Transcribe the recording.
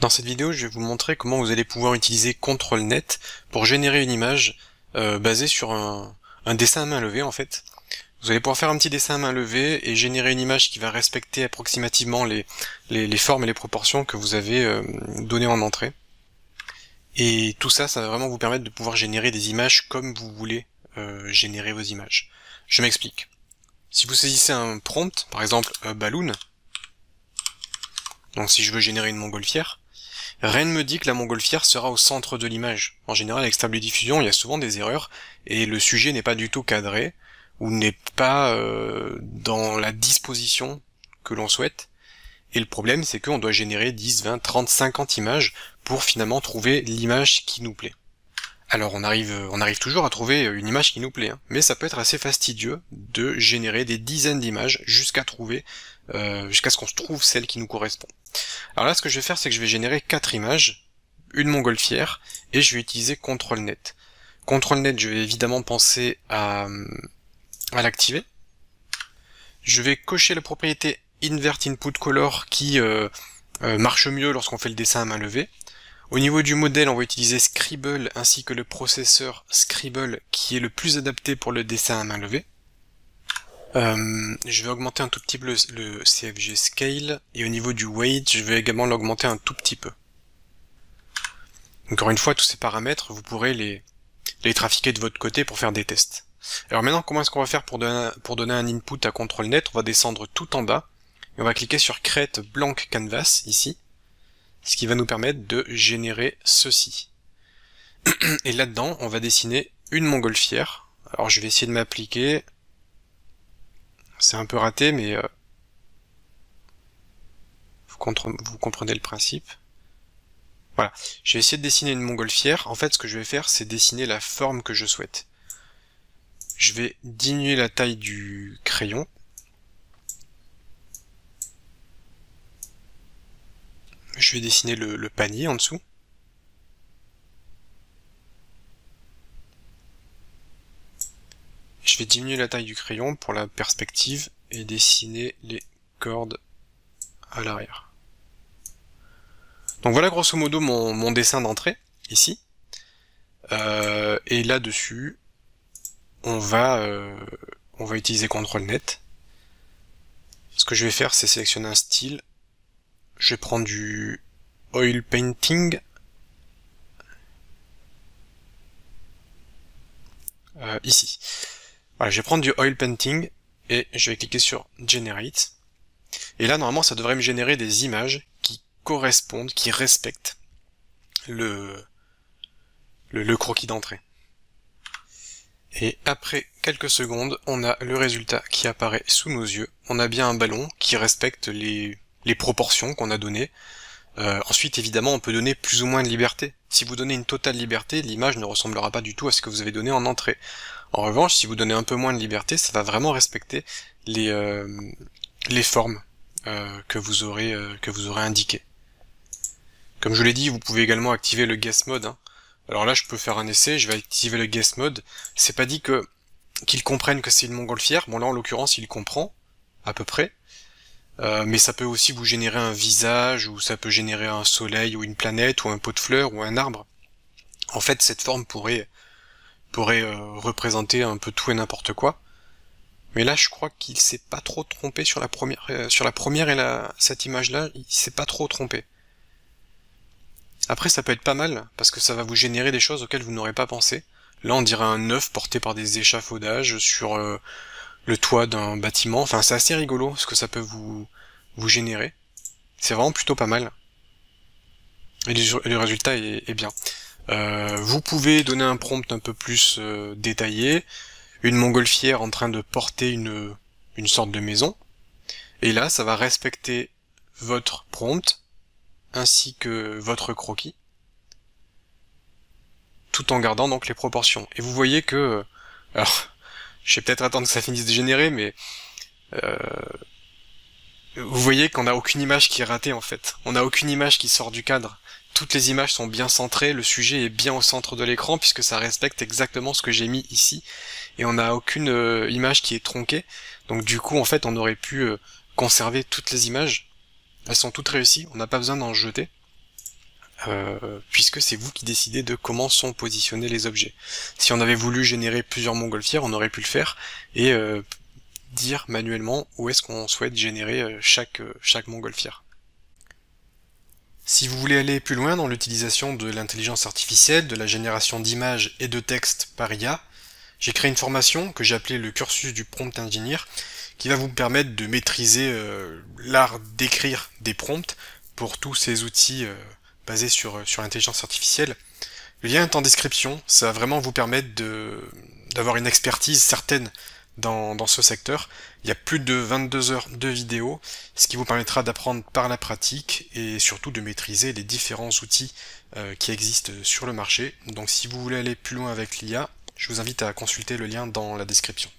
Dans cette vidéo, je vais vous montrer comment vous allez pouvoir utiliser CtrlNet pour générer une image basée sur un dessin à main levée en fait. Vous allez pouvoir faire un petit dessin à main levée et générer une image qui va respecter approximativement les formes et les proportions que vous avez données en entrée. Et tout ça, ça va vraiment vous permettre de pouvoir générer des images comme vous voulez générer vos images. Je m'explique. Si vous saisissez un prompt, par exemple balloon, donc si je veux générer une montgolfière, rien ne me dit que la montgolfière sera au centre de l'image. En général, avec Stable Diffusion, il y a souvent des erreurs, et le sujet n'est pas du tout cadré, ou n'est pas dans la disposition que l'on souhaite. Et le problème, c'est qu'on doit générer 10, 20, 30, 50 images pour finalement trouver l'image qui nous plaît. Alors on arrive toujours à trouver une image qui nous plaît, hein, mais ça peut être assez fastidieux de générer des dizaines d'images jusqu'à ce qu'on se trouve celle qui nous correspond. Alors là, ce que je vais faire, c'est que je vais générer 4 images, une montgolfière, et je vais utiliser CtrlNet. CtrlNet, je vais évidemment penser à l'activer. Je vais cocher la propriété Invert Input Color qui marche mieux lorsqu'on fait le dessin à main levée. Au niveau du modèle, on va utiliser Scribble ainsi que le processeur Scribble qui est le plus adapté pour le dessin à main levée. Je vais augmenter un tout petit peu le CFG Scale, et au niveau du Weight, je vais également l'augmenter un tout petit peu. Encore une fois, tous ces paramètres, vous pourrez les trafiquer de votre côté pour faire des tests. Alors maintenant, comment est-ce qu'on va faire pour donner un input à CtrlNet? On va descendre tout en bas, et on va cliquer sur Create Blank Canvas, ici, ce qui va nous permettre de générer ceci. Et là-dedans, on va dessiner une montgolfière. Alors je vais essayer de m'appliquer. C'est un peu raté, mais vous comprenez le principe. Voilà, je vais essayer de dessiner une montgolfière. En fait, ce que je vais faire, c'est dessiner la forme que je souhaite. Je vais diminuer la taille du crayon. Je vais dessiner le panier en dessous. Je vais diminuer la taille du crayon pour la perspective et dessiner les cordes à l'arrière. Donc voilà grosso modo mon dessin d'entrée, ici. Et là-dessus, on va utiliser CtrlNet. Ce que je vais faire, c'est sélectionner un style. Je vais prendre du Oil Painting. Ici. Voilà, je vais prendre du Oil Painting et je vais cliquer sur Generate. Et là, normalement, ça devrait me générer des images qui correspondent, qui respectent le croquis d'entrée. Et après quelques secondes, on a le résultat qui apparaît sous nos yeux. On a bien un ballon qui respecte les proportions qu'on a données. Ensuite, évidemment, on peut donner plus ou moins de liberté. Si vous donnez une totale liberté, l'image ne ressemblera pas du tout à ce que vous avez donné en entrée. En revanche, si vous donnez un peu moins de liberté, ça va vraiment respecter les formes que vous aurez indiquées. Comme je l'ai dit, vous pouvez également activer le Guess Mode. Hein. Alors là, je peux faire un essai, je vais activer le Guess Mode. C'est pas dit qu'il comprenne que c'est une montgolfière. Bon là, en l'occurrence, il comprend, à peu près. Mais ça peut aussi vous générer un visage, ou ça peut générer un soleil, ou une planète, ou un pot de fleurs, ou un arbre. En fait, cette forme pourrait représenter un peu tout et n'importe quoi. Mais là, je crois qu'il s'est pas trop trompé sur la première et cette image-là, il s'est pas trop trompé. Après, ça peut être pas mal, parce que ça va vous générer des choses auxquelles vous n'aurez pas pensé. Là, on dirait un œuf porté par des échafaudages sur le toit d'un bâtiment. Enfin, c'est assez rigolo ce que ça peut vous générer. C'est vraiment plutôt pas mal. Et le résultat est bien. Vous pouvez donner un prompt un peu plus détaillé. Une montgolfière en train de porter une sorte de maison. Et là, ça va respecter votre prompt ainsi que votre croquis, tout en gardant donc les proportions. Et vous voyez que... alors, je vais peut-être attendre que ça finisse de générer, mais... vous voyez qu'on n'a aucune image qui est ratée en fait. On n'a aucune image qui sort du cadre. Toutes les images sont bien centrées, le sujet est bien au centre de l'écran puisque ça respecte exactement ce que j'ai mis ici. Et on n'a aucune image qui est tronquée. Donc du coup en fait on aurait pu conserver toutes les images. Elles sont toutes réussies, on n'a pas besoin d'en jeter. puisque c'est vous qui décidez de comment sont positionnés les objets. Si on avait voulu générer plusieurs montgolfières, on aurait pu le faire, et dire manuellement où est-ce qu'on souhaite générer chaque montgolfière. Si vous voulez aller plus loin dans l'utilisation de l'intelligence artificielle, de la génération d'images et de textes par IA, j'ai créé une formation que j'ai appelée le cursus du prompt engineer, qui va vous permettre de maîtriser l'art d'écrire des prompts pour tous ces outils basés sur l'intelligence artificielle. Le lien est en description, ça va vraiment vous permettre d'avoir une expertise certaine dans ce secteur. Il y a plus de 22 heures de vidéos, ce qui vous permettra d'apprendre par la pratique et surtout de maîtriser les différents outils qui existent sur le marché. Donc si vous voulez aller plus loin avec l'IA, je vous invite à consulter le lien dans la description.